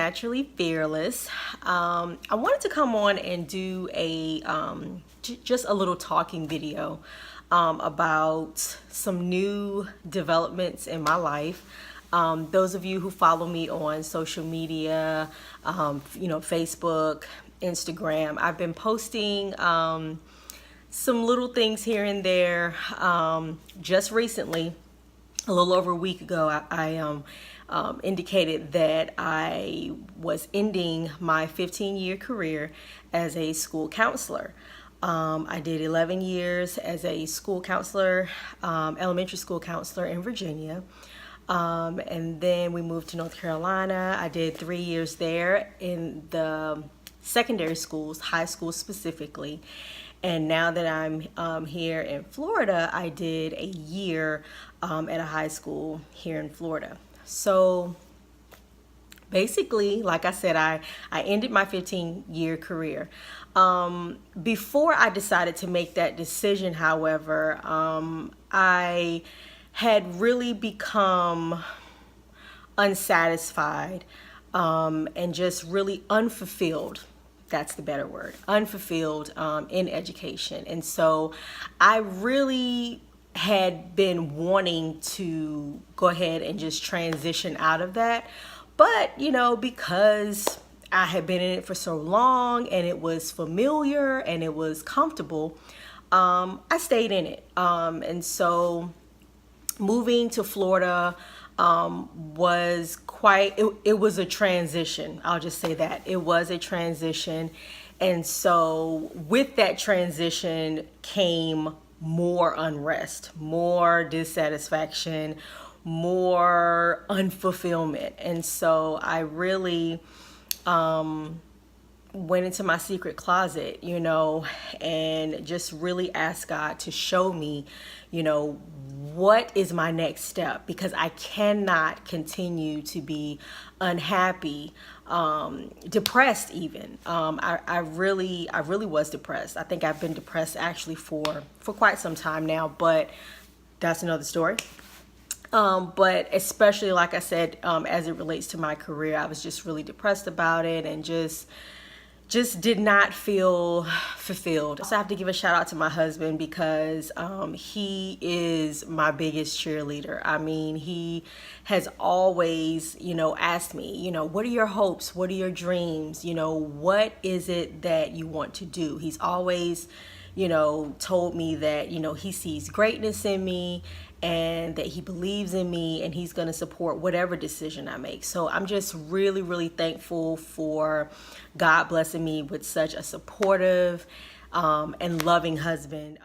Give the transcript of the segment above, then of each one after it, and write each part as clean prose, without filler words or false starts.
Naturally Fearless. I wanted to come on and do a just a little talking video about some new developments in my life. Those of you who follow me on social media, Facebook, Instagram, I've been posting some little things here and there. Just recently, a little over a week ago, I indicated that I was ending my 15-year career as a school counselor. I did 11 years as a school counselor, elementary school counselor in Virginia. And then we moved to North Carolina. I did 3 years there in the secondary schools, high school specifically. And now that I'm here in Florida, I did a year at a high school here in Florida. So basically, like I said, I ended my 15-year career. Before I decided to make that decision, however, I had really become unsatisfied and just really unfulfilled. That's the better word, unfulfilled in education. And so I really had been wanting to go ahead and just transition out of that. But, because I had been in it for so long and it was familiar and it was comfortable, I stayed in it. And so moving to Florida was it was a transition. I'll just say that. It was a transition. And so with that transition came more unrest, more dissatisfaction, more unfulfillment. And so I really went into my secret closet, and just really asked God to show me, what is my next step? Because I cannot continue to be unhappy, depressed even. I really was depressed. I think I've been depressed actually for quite some time now, but that's another story. But especially, like I said, as it relates to my career, I was just really depressed about it and just did not feel fulfilled. So I have to give a shout out to my husband because he is my biggest cheerleader. I mean, he has always, asked me, what are your hopes? What are your dreams? What is it that you want to do? He's always, told me that, he sees greatness in me and that he believes in me and he's going to support whatever decision I make. So I'm just really, really thankful for God blessing me with such a supportive and loving husband.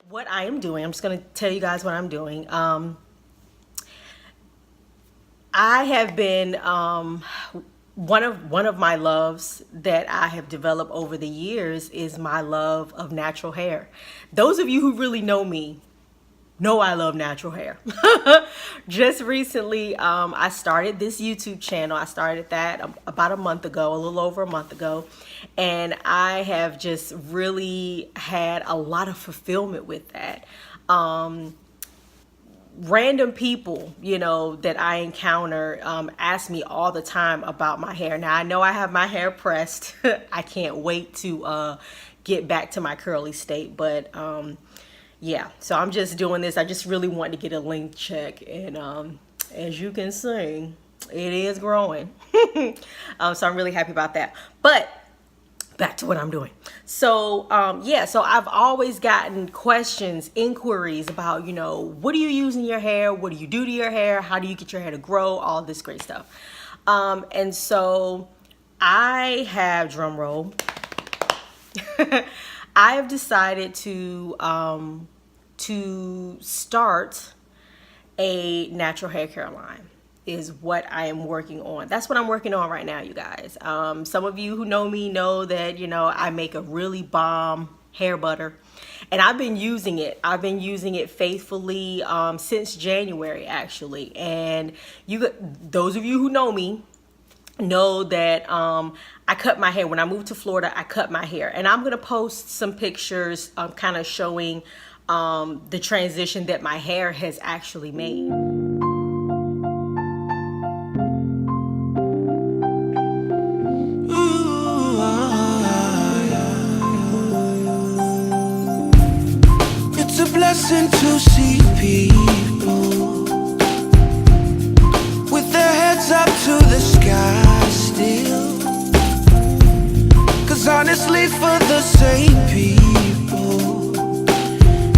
What I am doing, I'm just going to tell you guys what I'm doing. I have been one of my loves that I have developed over the years is my love of natural hair. Those of you who really know me know I love natural hair. Just recently, I started this YouTube channel. I started that about a month ago, a little over a month ago, and I have just really had a lot of fulfillment with that. Random people, that I encounter ask me all the time about my hair. Now, I know I have my hair pressed. I can't wait to get back to my curly state. But yeah, so I'm just doing this. I just really want to get a length check. And as you can see, it is growing. So I'm really happy about that. But back to what I'm doing. So, so I've always gotten questions, inquiries about, what do you use in your hair? What do you do to your hair? How do you get your hair to grow? All this great stuff. And so I have, drum roll, I have decided to start a natural hair care line. Is what I am working on. That's what I'm working on right now, you guys. Some of you who know me know that, I make a really bomb hair butter. And I've been using it. I've been using it faithfully since January, actually. And those of you who know me, know that I cut my hair. When I moved to Florida, I cut my hair. And I'm going to post some pictures kind of showing the transition that my hair has actually made. It's a blessing to see people with their heads up to the sky still. 'Cause honestly, for the same people,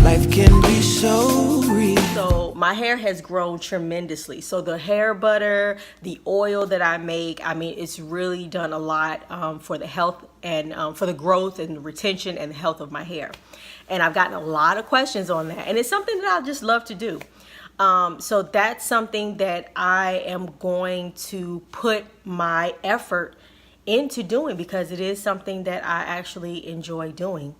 life can be so real. So my hair has grown tremendously. So the hair butter, the oil that I make, I mean, it's really done a lot for the health and for the growth and retention and the health of my hair. And I've gotten a lot of questions on that. And it's something that I just love to do. So that's something that I am going to put my effort into doing because it is something that I actually enjoy doing.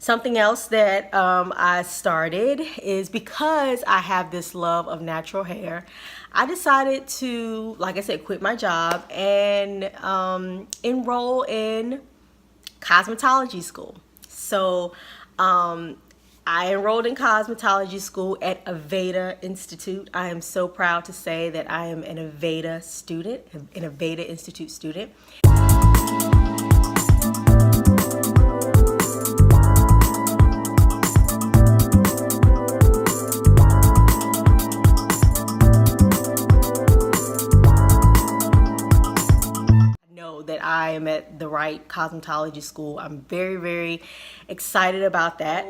Something else that I started is because I have this love of natural hair. I decided to, like I said, quit my job and enroll in cosmetology school. So I enrolled in cosmetology school at Aveda Institute. I am so proud to say that I am an Aveda student, an Aveda Institute student. That I am at the right cosmetology school. I'm very, very excited about that.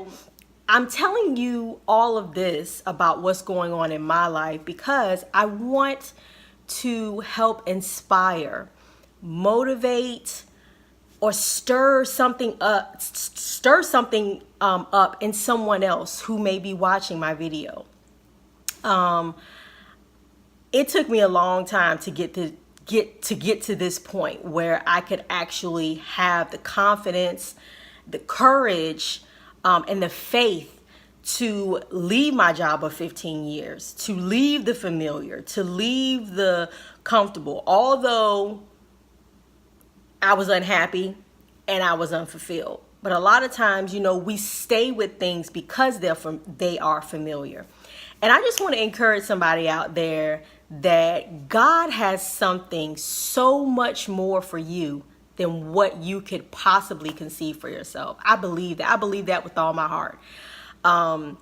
I'm telling you all of this about what's going on in my life because I want to help inspire, motivate, or stir something up in someone else who may be watching my video. It took me a long time to get to this point where I could actually have the confidence, the courage, and the faith to leave my job of 15 years, to leave the familiar, to leave the comfortable, although I was unhappy and I was unfulfilled. But a lot of times, you know, we stay with things because they are familiar. And I just want to encourage somebody out there that God has something so much more for you than what you could possibly conceive for yourself. I believe that. I believe that with all my heart. And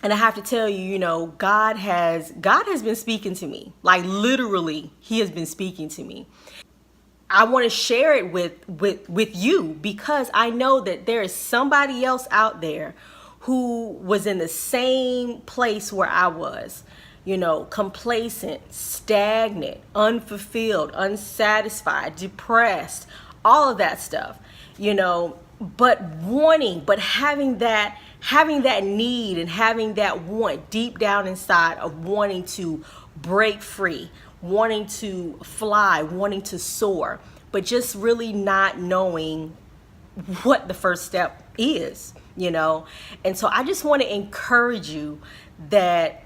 I have to tell you, you know, God has been speaking to me. Like literally, he has been speaking to me. I want to share it with you because I know that there is somebody else out there who was in the same place where I was, you know, complacent, stagnant, unfulfilled, unsatisfied, depressed, all of that stuff, you know, but having that need and having that want deep down inside of wanting to break free, wanting to fly, wanting to soar, but just really not knowing what the first step is, you know. And so I just want to encourage you that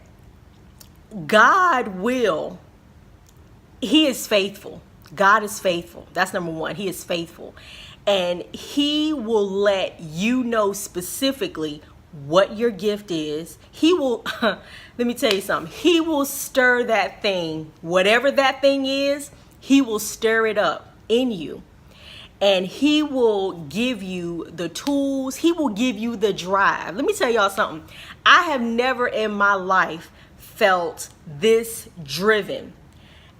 he is faithful. God is faithful. That's number one. He is faithful. And he will let you know specifically what your gift is. He will, let me tell you something. He will stir that thing, whatever that thing is, he will stir it up in you. And he will give you the tools. He will give you the drive. Let me tell y'all something. I have never in my life felt this driven.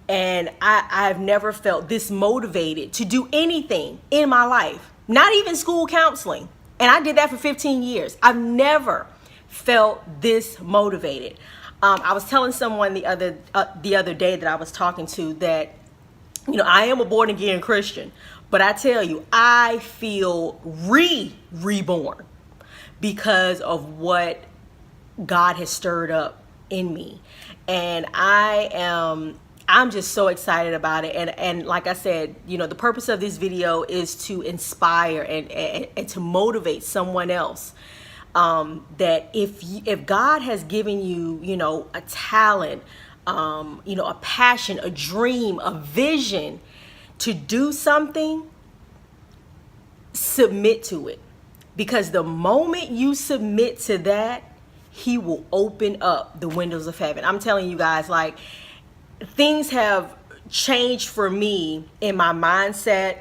And I've never felt this motivated to do anything in my life. Not even school counseling. And I did that for 15 years. I've never felt this motivated. I was telling someone the other day that I was talking to that, you know, I am a born again Christian. But I tell you, I feel reborn because of what God has stirred up in me. And I'm just so excited about it. And like I said, you know, the purpose of this video is to inspire and to motivate someone else. That if God has given you, you know, a talent, a passion, a dream, a vision to do something, submit to it. Because the moment you submit to that, he will open up the windows of heaven. I'm telling you guys, like, things have changed for me in my mindset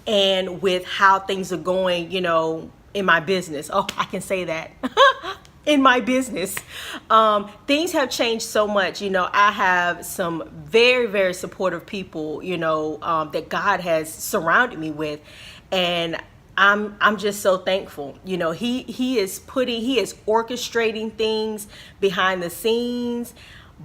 and with how things are going, in my business. Oh, I can say that. In my business, things have changed so much. I have some very, very supportive people, that God has surrounded me with, and I'm just so thankful. He is orchestrating things behind the scenes,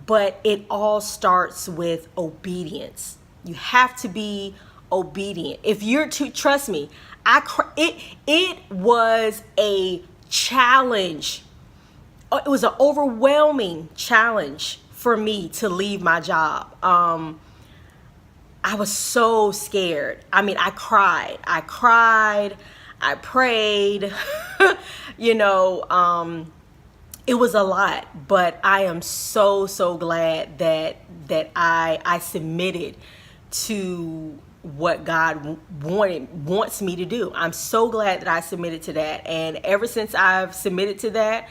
but it all starts with obedience. You have to be obedient. If you're to trust me, it was a challenge. It was an overwhelming challenge for me to leave my job. I was so scared. I mean, I cried, I prayed, it was a lot, but I am so, so glad that I submitted to what God wants me to do. I'm so glad that I submitted to that. And ever since I've submitted to that,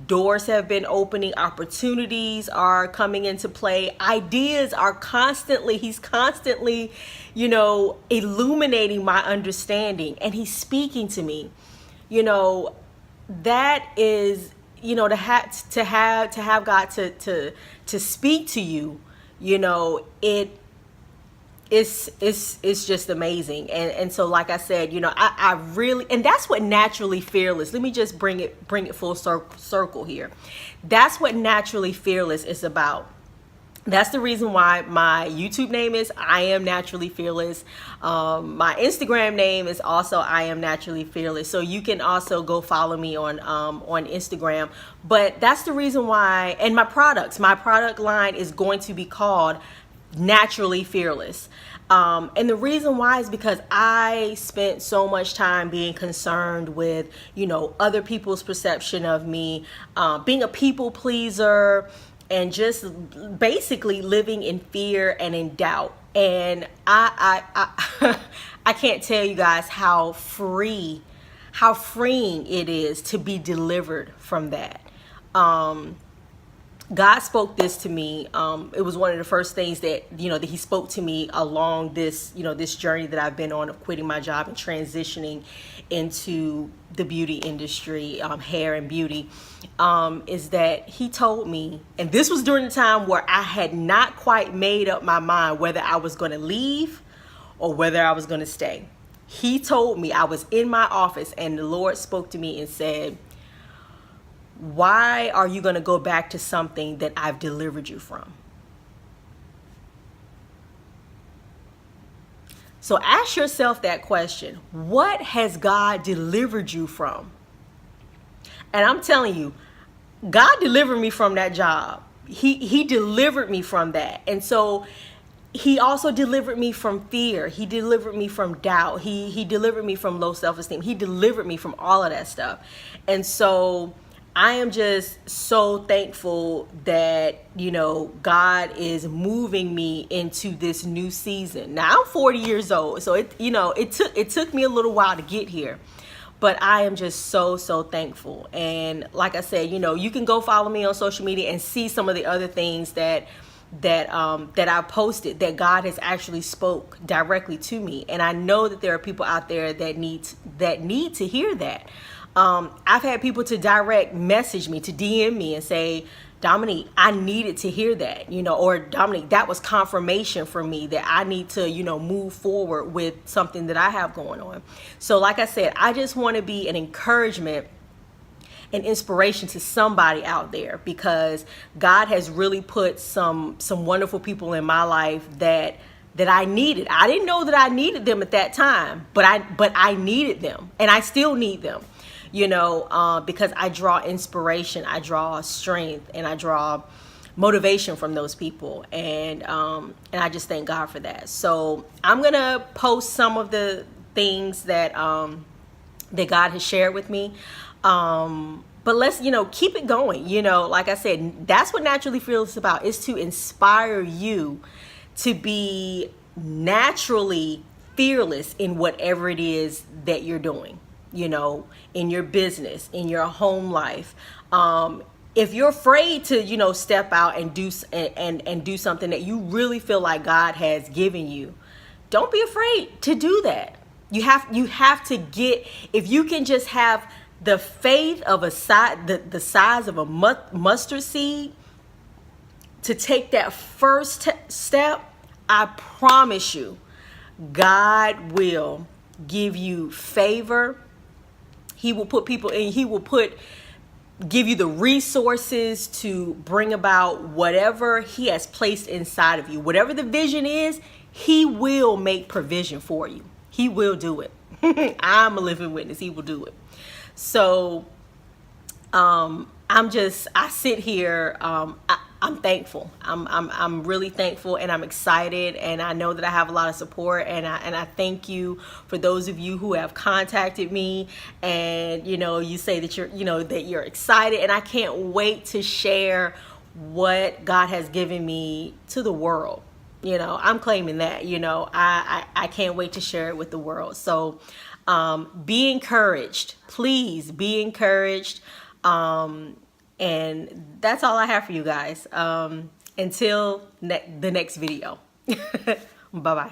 doors have been opening, opportunities are coming into play, ideas are he's constantly, illuminating my understanding, and he's speaking to me. That is, to have God to speak to you, it's just amazing. And so, like I said, I really, and that's what Naturally Fearless, let me just bring it full circle here. That's what Naturally Fearless is about. That's the reason why my YouTube name is I Am Naturally Fearless. My Instagram name is also I Am Naturally Fearless. So you can also go follow me on Instagram. But that's the reason why, and my product line is going to be called Naturally Fearless. And the reason why is because I spent so much time being concerned with, other people's perception of me, being a people pleaser, and just basically living in fear and in doubt. And I can't tell you guys how freeing it is to be delivered from that. God spoke this to me. It was one of the first things that he spoke to me along this journey that I've been on of quitting my job and transitioning into the beauty industry, hair and beauty, is that he told me, and this was during the time where I had not quite made up my mind whether I was going to leave or whether I was going to stay. He told me, I was in my office, and the Lord spoke to me and said, why are you going to go back to something that I've delivered you from? So ask yourself that question. What has God delivered you from? And I'm telling you, God delivered me from that job. He delivered me from that. And so he also delivered me from fear. He delivered me from doubt. He delivered me from low self-esteem. He delivered me from all of that stuff. And so I am just so thankful that, God is moving me into this new season. Now I'm 40 years old, so it took me a little while to get here, but I am just so, so thankful. And like I said, you can go follow me on social media and see some of the other things that I posted that God has actually spoke directly to me. And I know that there are people out there that need to hear that. I've had people to direct message me, to DM me and say, Dominique, I needed to hear that, or Dominique, that was confirmation for me that I need to, move forward with something that I have going on. So like I said, I just want to be an encouragement and inspiration to somebody out there, because God has really put some wonderful people in my life that I needed. I didn't know that I needed them at that time, but I needed them, and I still need them. Because I draw inspiration, I draw strength, and I draw motivation from those people. And I just thank God for that. So I'm going to post some of the things that God has shared with me. but let's, keep it going. Like I said, that's what Naturally Fearless is about, is to inspire you to be naturally fearless in whatever it is that you're doing, in your business, in your home life. If you're afraid to, step out and do something that you really feel like God has given you, don't be afraid to do that. You have to get, if you can just have the faith of the size of a mustard seed to take that first step, I promise you, God will give you favor. He will put people in, give you the resources to bring about whatever he has placed inside of you. Whatever the vision is, he will make provision for you. He will do it. I'm a living witness. He will do it. So I sit here, I'm thankful. I'm really thankful, and I'm excited, and I know that I have a lot of support, and I thank you for those of you who have contacted me, and you say that you're excited, and I can't wait to share what God has given me to the world. I'm claiming that. I can't wait to share it with the world. So be encouraged. Please be encouraged. And that's all I have for you guys. Until the next video. Bye-bye.